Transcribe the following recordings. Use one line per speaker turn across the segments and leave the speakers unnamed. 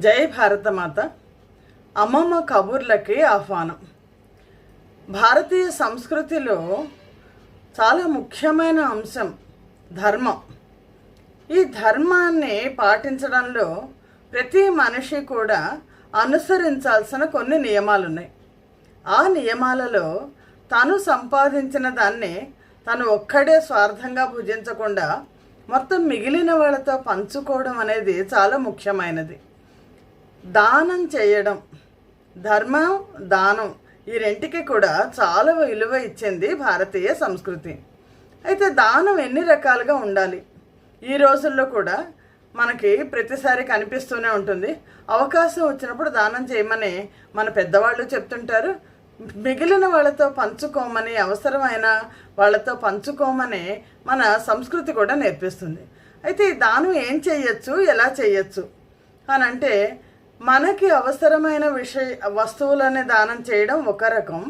జై భారతమాత. అమ్మమ్మ కబుర్లకి ఆహ్వానం. భారతీయ సంస్కృతిలో చాలా ముఖ్యమైన అంశం ధర్మం. ఈ ధర్మాన్ని పాటించడంలో ప్రతి మనిషి కూడా అనుసరించాల్సిన కొన్ని నియమాలు ఉన్నాయి. ఆ నియమాలలో తను సంపాదించిన దాన్ని తను ఒక్కడే స్వార్థంగా భుజించకుండా మొత్తం మిగిలిన వాళ్ళతో పంచుకోవడం అనేది చాలా ముఖ్యమైనది. దానం చేయడం, ధర్మం, దానం ఈ రెంటికి కూడా చాలా విలువ ఇచ్చింది భారతీయ సంస్కృతి. అయితే దానం ఎన్ని రకాలుగా ఉండాలి? ఈ రోజుల్లో కూడా మనకి ప్రతిసారి కనిపిస్తూనే ఉంటుంది. అవకాశం వచ్చినప్పుడు దానం చేయమని మన పెద్దవాళ్ళు చెప్తుంటారు. మిగిలిన వాళ్ళతో పంచుకోమని, అవసరమైన వాళ్ళతో పంచుకోమని మన సంస్కృతి కూడా నేర్పిస్తుంది. అయితే ఈ దానం ఏం చేయొచ్చు, ఎలా చేయొచ్చు అని అంటే, మనకి అవసరమైన వస్తువులని దానం చేయడం ఒక రకం,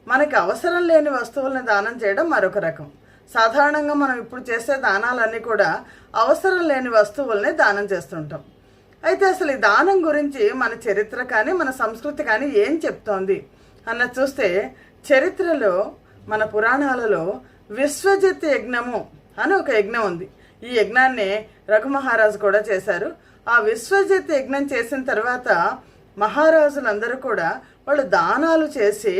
మనకి అవసరం లేని వస్తువులని దానం చేయడం మరొక రకం. సాధారణంగా మనం ఇప్పుడు చేసే దానాలన్నీ కూడా అవసరం లేని వస్తువుల్ని దానం చేస్తుంటాం. అయితే అసలు ఈ దానం గురించి మన చరిత్ర కానీ మన సంస్కృతి కానీ ఏం చెప్తోంది అన్నది చూస్తే, చరిత్రలో మన పురాణాలలో విశ్వజిత్ యజ్ఞము అని ఒక యజ్ఞం ఉంది. ఈ యజ్ఞాన్ని రఘుమహారాజు కూడా చేశారు. ఆ విశ్వజిత్ యజ్ఞం చేసిన తర్వాత మహారాజులందరూ కూడా వాళ్ళు దానాలు చేసి,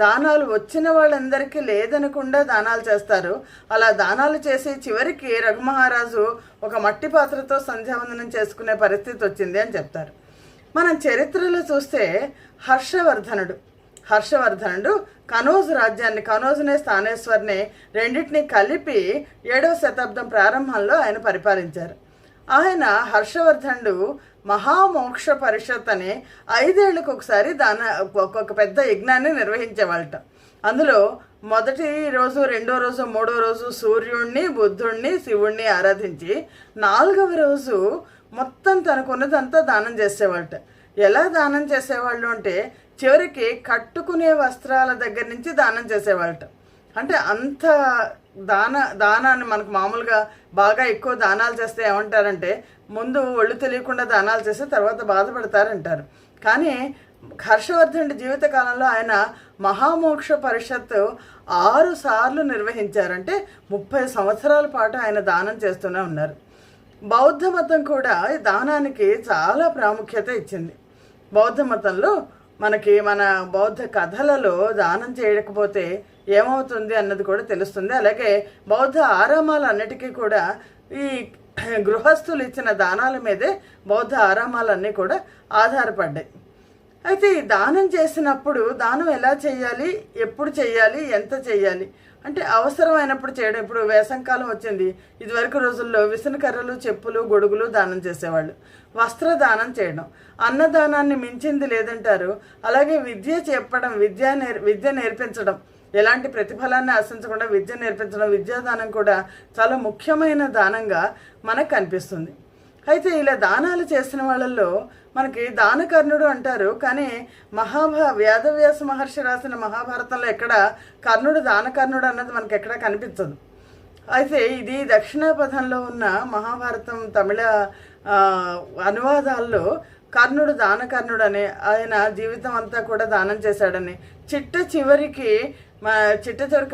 దానాలు వచ్చిన వాళ్ళందరికీ లేదనకుండా దానాలు చేస్తారు. అలా దానాలు చేసి చివరికి రఘుమహారాజు ఒక మట్టి పాత్రతో సంధ్యావందనం చేసుకునే పరిస్థితి వచ్చింది అని చెప్తారు. మనం చరిత్రలో చూస్తే హర్షవర్ధనుడు కనౌజ్ రాజ్యాన్ని, కనౌజ్నే స్థానేశ్వర్ని రెండింటినీ కలిపి 7వ శతాబ్దం ప్రారంభంలో ఆయన పరిపాలించారు. ఆయన హర్షవర్ధనుడు మహామోక్ష పరిషత్ అని 5 ఏళ్లకు ఒకసారి ఒక పెద్ద యజ్ఞాన్ని నిర్వహించేవాళ్ళట. అందులో మొదటి రోజు, 2వ రోజు, 3వ రోజు సూర్యుడిని, బుద్ధుడిని, శివుణ్ణి ఆరాధించి 4వ రోజు మొత్తం తనకున్నదంతా దానం చేసేవాళ్ళట. ఎలా దానం చేసేవాళ్ళు అంటే, చివరికి కట్టుకునే వస్త్రాల దగ్గర నుంచి దానం చేసేవాళ్ళట. అంటే అంత దానాన్ని మనకు మామూలుగా బాగా ఎక్కువ దానాలు చేస్తే ఏమంటారంటే, ముందు ఒళ్ళు తెలియకుండా దానాలు చేస్తే తర్వాత బాధపడతారంటారు. కానీ హర్షవర్ధనుడి జీవితకాలంలో ఆయన మహామోక్ష పరిషత్ 6 సార్లు నిర్వహించారంటే 30 సంవత్సరాల పాటు ఆయన దానం చేస్తూనే ఉన్నారు. బౌద్ధ మతం కూడా ఈ దానానికి చాలా ప్రాముఖ్యత ఇచ్చింది. బౌద్ధ మతంలో మనకి మన బౌద్ధ కథలలో దానం చేయకపోతే ఏమవుతుంది అన్నది కూడా తెలుస్తుంది. అలాగే బౌద్ధ ఆరామాలన్నిటికీ కూడా ఈ గృహస్థులు ఇచ్చిన దానాల మీదే బౌద్ధ ఆరామాలన్నీ కూడా ఆధారపడ్డాయి. అయితే ఈ దానం చేసినప్పుడు దానం ఎలా చేయాలి, ఎప్పుడు చేయాలి, ఎంత చేయాలి అంటే, అవసరమైనప్పుడు చేయడం. ఇప్పుడు వేసంకాలం వచ్చింది. ఇదివరకు రోజుల్లో విసనకర్రలు, చెప్పులు, గొడుగులు దానం చేసేవాళ్ళు. వస్త్రదానం చేయడం, అన్నదానాన్ని మించింది లేదంటారు. అలాగే విద్య చెప్పడం, విద్య నేర్పించడం, ఎలాంటి ప్రతిఫలాన్ని ఆశించకుండా విద్య నేర్పించడం, విద్యాదానం కూడా చాలా ముఖ్యమైన దానంగా మనకు కనిపిస్తుంది. అయితే ఇలా దానాలు చేసిన వాళ్ళల్లో మనకి దానకర్ణుడు అంటారు. కానీ వేదవ్యాస మహర్షి రాసిన మహాభారతంలో ఎక్కడ కర్ణుడు, దానకర్ణుడు అన్నది మనకి ఎక్కడా కనిపించదు. అయితే ఇది దక్షిణాపథంలో ఉన్న మహాభారతం తమిళ అనువాదాల్లో కర్ణుడు దానకర్ణుడు అని, ఆయన జీవితం అంతా కూడా దానం చేశాడని, చిట్ట చివరికి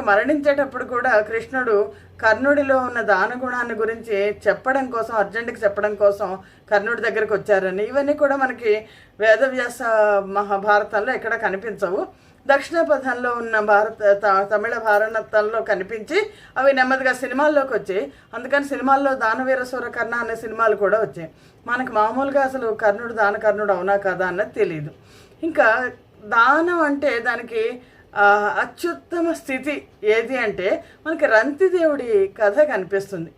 మరణించేటప్పుడు కూడా కృష్ణుడు కర్ణుడిలో ఉన్న దానగుణాన్ని గురించి చెప్పడం కోసం, అర్జునుడికి చెప్పడం కోసం కర్ణుడి దగ్గరికి వచ్చారని, ఇవన్నీ కూడా మనకి వేదవ్యాస మహాభారతంలో ఎక్కడ కనిపించవు. దక్షిణాపథంలో ఉన్న తమిళ భారతంలో కనిపించి అవి నెమ్మదిగా సినిమాల్లోకి వచ్చాయి. అందుకని సినిమాల్లో దానవీర సూరకర్ణ అనే సినిమాలు కూడా వచ్చాయి. మనకు మామూలుగా అసలు కర్ణుడు దానకర్ణుడు అవునా కదా అన్నది తెలియదు. ఇంకా దానం అంటే దానికి అత్యుత్తమ స్థితి ఏది అంటే, మనకి రంతిదేవుడి కథ కనిపిస్తుంది.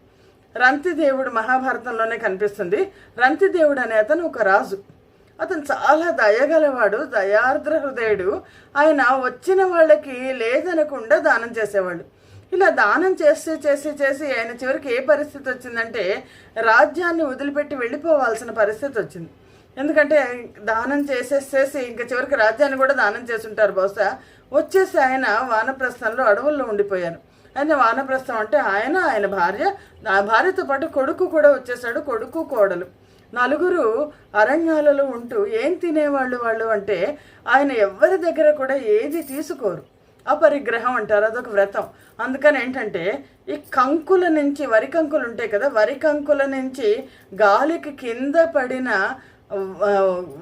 రంతిదేవుడు మహాభారతంలోనే కనిపిస్తుంది. రంతిదేవుడు అనే అతను ఒక రాజు. అతను చాలా దయగలవాడు, దయార్ద్ర హృదయుడు. ఆయన వచ్చిన వాళ్ళకి లేదనకుండా దానం చేసేవాడు. ఇలా దానం చేసి చేసి చేసి ఆయన చివరికి ఏ పరిస్థితి వచ్చిందంటే, రాజ్యాన్ని వదిలిపెట్టి వెళ్ళిపోవాల్సిన పరిస్థితి వచ్చింది. ఎందుకంటే దానం చేసేసేసి ఇంకా చివరికి రాజ్యాన్ని కూడా దానం చేసి ఉంటారు బహుశా. వచ్చేసి ఆయన వానప్రస్థంలో అడవుల్లో ఉండిపోయారు. ఆయన వానప్రస్థం అంటే ఆయన భార్య, భార్యతో పాటు కొడుకు కూడా వచ్చేసాడు, కొడుకు కోడలు. నలుగురు అరణ్యాలలో ఉంటూ ఏం తినేవాళ్ళు వాళ్ళు అంటే ఆయన ఎవరి దగ్గర కూడా ఏది తీసుకోరు. అపరిగ్రహం అంటారు, అదొక వ్రతం. అందుకని ఏంటంటే ఈ కంకుల నుంచి, వరి కంకులు ఉంటాయి కదా, వరి కంకుల నుంచి గాలికి కింద పడిన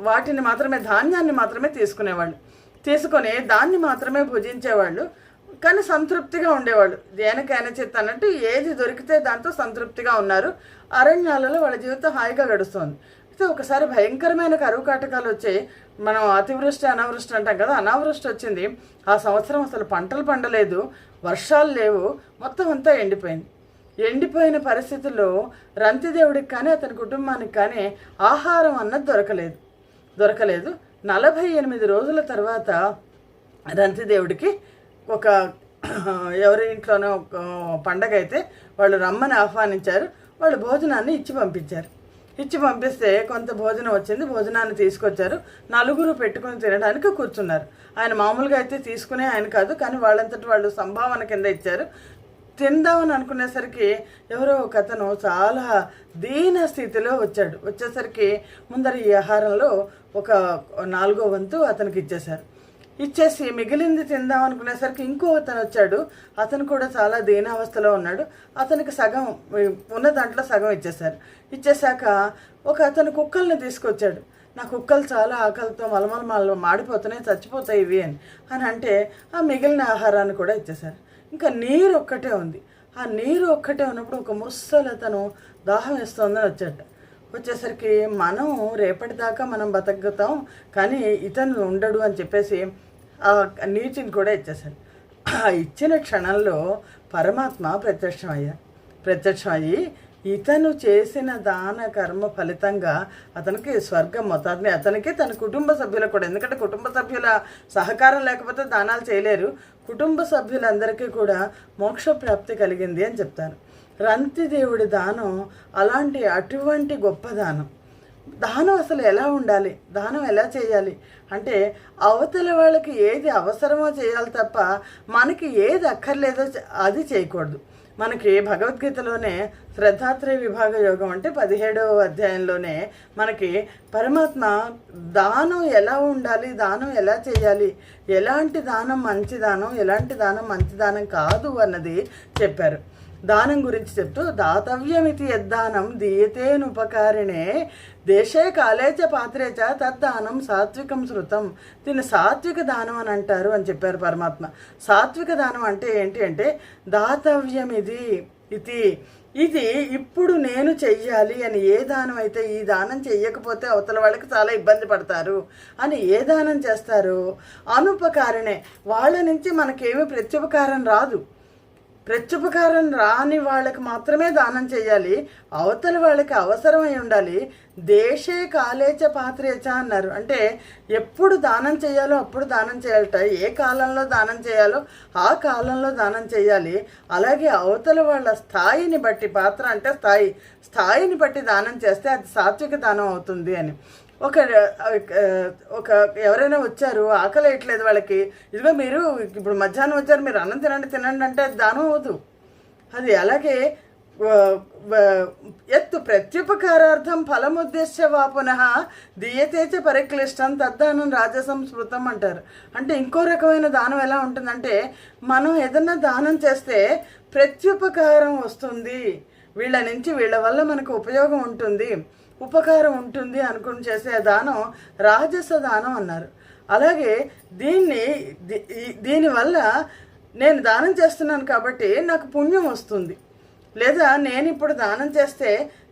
వాటిని మాత్రమే, ధాన్యాన్ని మాత్రమే తీసుకునేవాళ్ళు. తీసుకొని దాన్ని మాత్రమే భుజించేవాళ్ళు. కానీ సంతృప్తిగా ఉండేవాళ్ళు. దేనికైనా చేత అన్నట్టు ఏది దొరికితే దాంతో సంతృప్తిగా ఉన్నారు. అరణ్యాలలో వాళ్ళ జీవితం హాయిగా గడుస్తుంది. అయితే ఒకసారి భయంకరమైన కరువు కాటకాలు వచ్చాయి. మనం అతివృష్టి అనావృష్టి అంటాం కదా, అనావృష్టి వచ్చింది. ఆ సంవత్సరం అసలు పంటలు పండలేదు, వర్షాలు లేవు, మొత్తం అంతా ఎండిపోయింది. ఎండిపోయిన పరిస్థితుల్లో రంతిదేవుడికి కానీ అతని కుటుంబానికి కానీ ఆహారం అన్నది దొరకలేదు. 48 రోజుల తర్వాత రంతిదేవుడికి ఒక ఎవరి ఇంట్లోనో ఒక పండగ అయితే వాళ్ళు రమ్మని ఆహ్వానించారు. వాళ్ళు భోజనాన్ని ఇచ్చి పంపిస్తే కొంత భోజనం వచ్చింది. భోజనాన్ని తీసుకొచ్చారు. నలుగురు పెట్టుకొని తినడానికి కూర్చున్నారు. ఆయన మామూలుగా అయితే తీసుకునే ఆయన కాదు, కానీ వాళ్ళంతటి వాళ్ళు సంభావన కింద ఇచ్చారు. తిందామని అనుకునేసరికి ఎవరో ఒక అతను చాలా దీన స్థితిలో వచ్చేసరికి ముందర ఈ ఆహారంలో ఒక 4వ వంతు అతనికి ఇచ్చేసి మిగిలింది తిందాం అనుకునేసరికి ఇంకో అతను వచ్చాడు. అతను కూడా చాలా దీనావస్థలో ఉన్నాడు. అతనికి సగం ఉన్న దాంట్లో సగం ఇచ్చేశాక ఒక అతను కుక్కల్ని తీసుకొచ్చాడు. నా కుక్కలు చాలా ఆకలితో మలమల మాడిపోతున్నాయి, చచ్చిపోతాయి ఇవి అని అంటే ఆ మిగిలిన ఆహారాన్ని కూడా ఇచ్చేశారు. ఇంకా నీరు ఒక్కటే ఉంది. ఆ నీరు ఒక్కటే ఉన్నప్పుడు ఒక ముసలి అతను దాహం వేస్తోందని వచ్చేసరికి మనం రేపటిదాకా మనం బతకగతాం, కానీ ఇతను ఉండడు అని చెప్పేసి ఆ నీటిని కూడా ఇచ్చేశారు. ఆ ఇచ్చిన క్షణంలో పరమాత్మ ప్రత్యక్షమయ్యి ఇతను చేసిన దాన కర్మ ఫలితంగా అతనికి స్వర్గం మొత్తాన్ని, అతనికి తన కుటుంబ సభ్యులకు కూడా, ఎందుకంటే కుటుంబ సభ్యుల సహకారం లేకపోతే దానాలు చేయలేరు, కుటుంబ సభ్యులందరికీ కూడా మోక్షప్రాప్తి కలిగింది అని చెప్తారు. రంతిదేవుడి దానం అటువంటి గొప్ప దానం అసలు ఎలా ఉండాలి, దానం ఎలా చేయాలి అంటే అవతల వాళ్ళకి ఏది అవసరమో చేయాలి తప్ప మనకి ఏది అక్కర్లేదో అది చేయకూడదు. మనకి భగవద్గీతలోనే శ్రద్ధాత్రయ విభాగ యోగం అంటే 17వ అధ్యాయంలోనే మనకి పరమాత్మ దానం ఎలా ఉండాలి, దానం ఎలా చేయాలి, ఎలాంటి దానం మంచి దానం, ఎలాంటి దానం మంచి దానం కాదు అన్నది చెప్పారు. దానం గురించి చెప్తూ దాతవ్యమితి యద్దానం దీయతేనుపకారిణే దేశే కాలేచ పాత్రేచ తద్దానం సాత్వికం శృతం. దీన్ని సాత్విక దానం అని అంటారు అని చెప్పారు పరమాత్మ. సాత్విక దానం అంటే ఏంటి అంటే దాతవ్యం ఇది ఇప్పుడు నేను చెయ్యాలి అని, ఏ దానం అయితే ఈ దానం చెయ్యకపోతే అవతల వాళ్ళకి చాలా ఇబ్బంది పడతారు అని ఏ దానం చేస్తారు, అనుపకారణే వాళ్ళ నుంచి మనకేమీ ప్రత్యుపకారం రాదు. ప్రత్యుపకారం రాని వాళ్ళకి మాత్రమే దానం చేయాలి, అవతల వాళ్ళకి అవసరమై ఉండాలి. దేశే కాలేచ పాత్రేచ అన్నారు. అంటే ఎప్పుడు దానం చేయాలో అప్పుడు దానం చేయాలట, ఏ కాలంలో దానం చేయాలో ఆ కాలంలో దానం చేయాలి. అలాగే అవతల వాళ్ళ స్థాయిని బట్టి, పాత్ర అంటే స్థాయిని బట్టి దానం చేస్తే అది సాత్విక దానం అవుతుంది అని. ఒక ఎవరైనా వచ్చారు, ఆకలి వేయట్లేదు వాళ్ళకి, ఇదిగో మీరు ఇప్పుడు మధ్యాహ్నం వచ్చారు, మీరు అన్నం తినండి అంటే అది దానం అవ్వదు. అది అలాగే ఎత్తు ప్రత్యుపకారార్థం ఫలముద్దేశ్య వా పునః దీయతేచ పరిక్లిష్టం తద్దానం రాజసం స్మృతం అంటారు. అంటే ఇంకో రకమైన దానం ఎలా ఉంటుందంటే మనం ఏదన్నా దానం చేస్తే ప్రత్యుపకారం వస్తుంది, వీళ్ళ నుంచి వీళ్ళ వల్ల మనకు ఉపయోగం ఉంటుంది, ఉపకారం ఉంటుంది అనుకుని చేసే దానం రాజస దానం అన్నారు. అలాగే దీనివల్ల నేను దానం చేస్తున్నాను కాబట్టి నాకు పుణ్యం వస్తుంది, లేదా నేను ఇప్పుడు దానం చేస్తే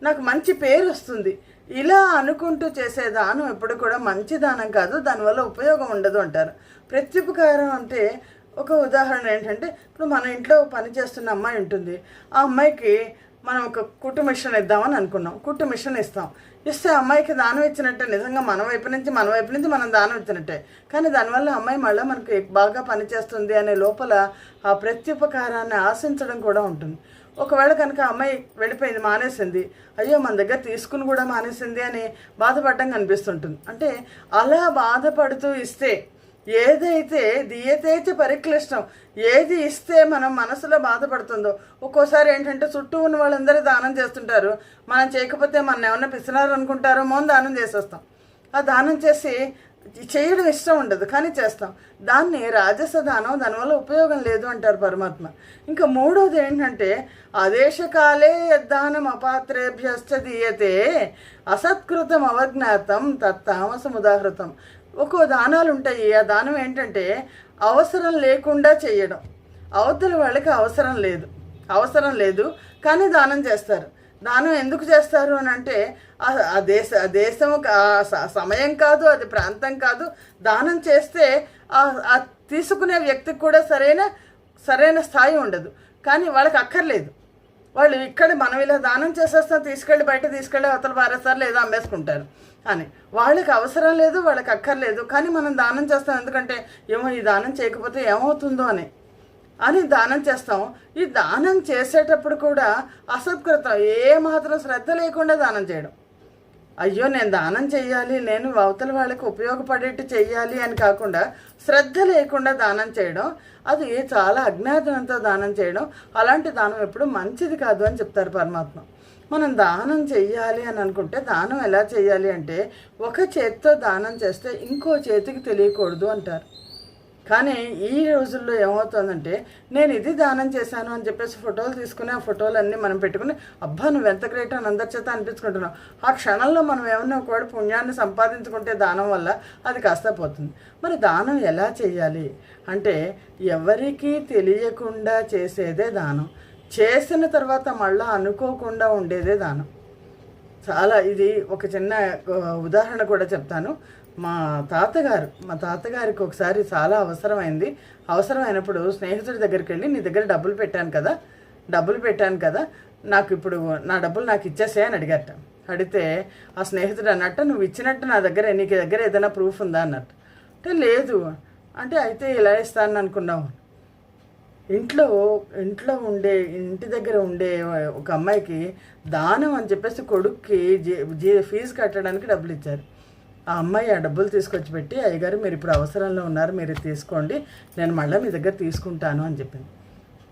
నాకు మంచి పేరు వస్తుంది, ఇలా అనుకుంటూ చేసే దానం ఎప్పుడు కూడా మంచి దానం కాదు, దానివల్ల ఉపయోగం ఉండదు అంటారు. ప్రత్యుపకారం అంటే ఒక ఉదాహరణ ఏంటంటే, ఇప్పుడు మన ఇంట్లో పని చేస్తున్న అమ్మాయి ఉంటుంది, ఆ అమ్మాయికి మనం ఒక కుట్టు మిషన్ ఇద్దామని అనుకున్నాం, కుట్టు మిషన్ ఇస్తే అమ్మాయికి దానం ఇచ్చినట్టే, నిజంగా మన వైపు నుంచి మనం దానం ఇచ్చినట్టే, కానీ దానివల్ల అమ్మాయి మళ్ళీ మనకి బాగా పనిచేస్తుంది అనే లోపల ఆ ప్రత్యుపకారాన్ని ఆశించడం కూడా ఉంటుంది. ఒకవేళ కనుక అమ్మాయి వెళ్ళిపోయింది, మానేసింది, అయ్యో మన దగ్గర తీసుకుని కూడా మానేసింది అని బాధపడడం కనిపిస్తుంటుంది. అంటే అలా బాధపడుతూ ఇస్తే ఏదైతే దీయతేచ పరిక్లిష్టం, ఏది ఇస్తే మనం మనసులో బాధపడుతుందో. ఒక్కోసారి ఏంటంటే చుట్టూ ఉన్న వాళ్ళందరూ దానం చేస్తుంటారు, మనం చేయకపోతే మన ఏమన్నా పిసినారు అనుకుంటారో మోని దానం చేసేస్తాం. ఆ దానం చేసి చేయడం ఇష్టం ఉండదు కానీ చేస్తాం. దాన్ని రాజస దానం, దానివల్ల ఉపయోగం లేదు అంటారు పరమాత్మ. ఇంకా మూడోది ఏంటంటే ఆదేశకాలే యద్దానం అపాత్రేభ్యశ్చ దీయతే అసత్కృతం అవజ్ఞాతం తత్తామసం ఉదాహృతం. ఒక్కో దానాలు ఉంటాయి. ఆ దానం ఏంటంటే అవసరం లేకుండా చేయడం. అవతల వాళ్ళకి అవసరం లేదు కానీ దానం చేస్తారు. దానం ఎందుకు చేస్తారు అని అంటే ఆ దేశం సమయం కాదు, అది ప్రాంతం కాదు. దానం చేస్తే ఆ తీసుకునే వ్యక్తికి కూడా సరైన స్థాయి ఉండదు, కానీ వాళ్ళకి అక్కర్లేదు. వాళ్ళు ఇక్కడ మనం ఇలా దానం చేసేస్తాం, బయట తీసుకెళ్ళి అవతల పారేస్తారు లేదా అమ్మేసుకుంటారు అని. వాళ్ళకి అవసరం లేదు, వాళ్ళకి అక్కర్లేదు, కానీ మనం దానం చేస్తాం. ఎందుకంటే ఏమో ఈ దానం చేయకపోతే ఏమవుతుందో అని దానం చేస్తాం. ఈ దానం చేసేటప్పుడు కూడా అసత్కృతం, ఏమాత్రం శ్రద్ధ లేకుండా దానం చేయడం. అయ్యో నేను దానం చెయ్యాలి, నేను అవతల వాళ్ళకి ఉపయోగపడేట్టు చెయ్యాలి అని కాకుండా శ్రద్ధ లేకుండా దానం చేయడం, అది చాలా అజ్ఞానంతో దానం చేయడం. అలాంటి దానం ఎప్పుడు మంచిది కాదు అని చెప్తారు పరమాత్మ. మనం దానం చెయ్యాలి అని అనుకుంటే దానం ఎలా చేయాలి అంటే ఒక చేతితో దానం చేస్తే ఇంకో చేతికి తెలియకూడదు అంటారు. కానీ ఈ రోజుల్లో ఏమవుతుందంటే నేను ఇది దానం చేశాను అని చెప్పేసి ఫోటోలు తీసుకుని ఆ ఫోటోలన్నీ మనం పెట్టుకుని అబ్బా నువ్వు ఎంత గ్రేట్ అని అందరి చేత అనిపించుకుంటున్నాం. ఆ క్షణంలో మనం ఏమన్నా ఒకవేళ పుణ్యాన్ని సంపాదించుకుంటే దానం వల్ల అది కాస్త పోతుంది. మరి దానం ఎలా చేయాలి అంటే ఎవరికీ తెలియకుండా చేసేదే దానం, చేసిన తర్వాత మళ్ళీ అనుకోకుండా ఉండేదే దానం. చాలా ఇది ఒక చిన్న ఉదాహరణ కూడా చెప్తాను. మా తాతగారికి ఒకసారి చాలా అవసరమైనప్పుడు స్నేహితుడి దగ్గరికి వెళ్ళి నీ దగ్గర డబ్బులు పెట్టాను కదా నాకు ఇప్పుడు నా డబ్బులు నాకు ఇచ్చేసే అని అడిగారట. అడిగితే ఆ స్నేహితుడు అన్నట్టు నువ్వు ఇచ్చినట్టు నీకు దగ్గర ఏదైనా ప్రూఫ్ ఉందా అన్నట్టు. అంటే లేదు అంటే అయితే ఇలా ఇస్తాను అనుకున్నావు. ఇంటి దగ్గర ఉండే ఒక అమ్మాయికి దానం అని చెప్పేసి కొడుక్కి ఫీజు కట్టడానికి డబ్బులు ఇచ్చారు. ఆ అమ్మాయి ఆ డబ్బులు తీసుకొచ్చి పెట్టి అయ్యగారు మీరు ఇప్పుడు అవసరంలో ఉన్నారు, మీరు తీసుకోండి, నేను మళ్ళీ మీ దగ్గర తీసుకుంటాను అని చెప్పింది.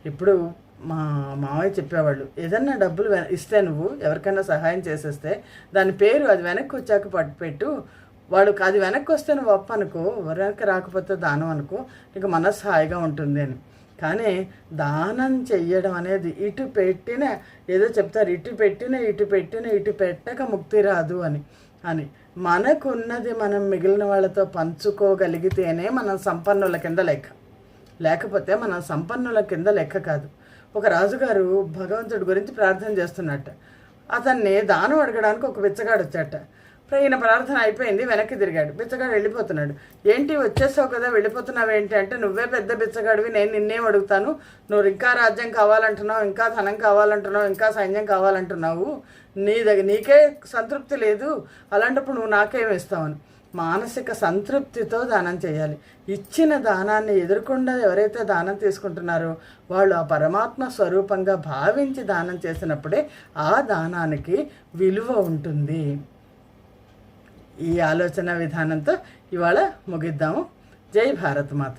ఇప్పుడు మా మామయ్య చెప్పేవాళ్ళు ఏదన్నా డబ్బులు ఇస్తే నువ్వు ఎవరికైనా సహాయం చేసేస్తే దాని పేరు అది వెనక్కి వచ్చాక పెట్టు, వాడు అది వెనక్కి వస్తే నువ్వు అప్పనుకో, వెనక్కి రాకపోతే దానం అనుకో, నీకు మనసు హాయిగా ఉంటుంది అని. కానీ దానం చెయ్యడం అనేది ఇటు పెట్టిన ఏదో చెప్తారు, ఇటు పెట్టక ముక్తి రాదు అని మనకున్నది మనం మిగిలిన వాళ్ళతో పంచుకోగలిగితేనే మనం సంపన్నుల కింద లెక్క, లేకపోతే మనం సంపన్నుల కింద లెక్క కాదు. ఒక రాజుగారు భగవంతుడి గురించి ప్రార్థన చేస్తున్నట్ట. అతన్ని దానం అడగడానికి ఒక బిచ్చగాడు వచ్చాట. ఈయన ప్రార్థన అయిపోయింది, వెనక్కి తిరిగాడు. బిచ్చగాడు వెళ్ళిపోతున్నాడు. ఏంటి వచ్చేసావు కదా వెళ్ళిపోతున్నావు ఏంటి అంటే నువ్వే పెద్ద బిచ్చగాడివి, నేను నిన్నేం అడుగుతాను, నువ్వు ఇంకా రాజ్యం కావాలంటున్నావు, ఇంకా ధనం కావాలంటున్నావు, ఇంకా సైన్యం కావాలంటున్నావు, నీకే సంతృప్తి లేదు, అలాంటప్పుడు నువ్వు నాకేమి ఇస్తావని. మానసిక సంతృప్తితో దానం చేయాలి. ఇచ్చిన దానాన్ని ఎదురకుండా ఎవరైతే దానం తీసుకుంటున్నారో వాళ్ళు ఆ పరమాత్మ స్వరూపంగా భావించి దానం చేసినప్పుడే ఆ దానానికి విలువ ఉంటుంది. ఈ ఆలోచన విధానంతో ఇవాళ ముగిద్దాము. జై భారత్ మాత.